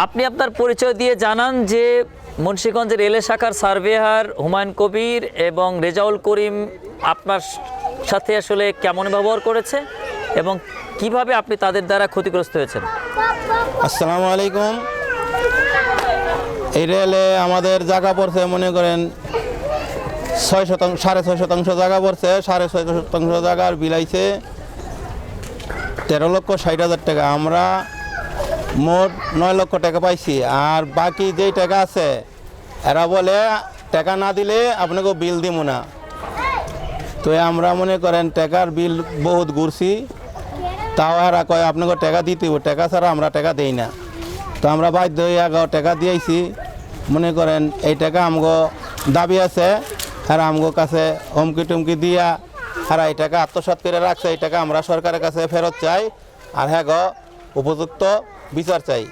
আপনি আপনার পরিচয় দিয়ে জানান যে মুন্সিগঞ্জের এলে শাখার সার্ভেয়ার হুমায়ুন কবির এবং রেজাউল করিম আপনার সাথে আসলে কেমন ব্যবহার করেছে এবং কিভাবে আপনি তাদের দ্বারা ক্ষতিগ্রস্ত হয়েছেন। আসসালামু আলাইকুম। এই রেলে আমাদের জায়গা পড়ছে মনে করেন 6.5% জায়গা পড়ছে। 6.5% জায়গার বিলাইছে 13,60,000 টাকা। আমরা মোট 9 লক্ষ টাকা পাইছি। আর বাকি যেই টাকা আছে এরা বলে টাকা না দিলে আপনাকে বিল দিব না। তো আমরা মনে করেন টাকার বিল বহুত ঘুরছি, তাও এরা কয় আপনাকে টাকা দিতে হবে, টাকা ছাড়া আমরা টাকা দেই না। তো আমরা বাধ্য হয়ে টাকা দিয়েছি। মনে করেন এই টাকা আমগো দাবি আছে, আর আমগো কাছে হুমকি টুমকি দিয়া আর এই টাকা আত্মসাৎ করে রাখছে। এই টাকা আমরা সরকারের কাছে ফেরত চাই, আর হ্যাঁ উপযুক্ত বিচার চাই।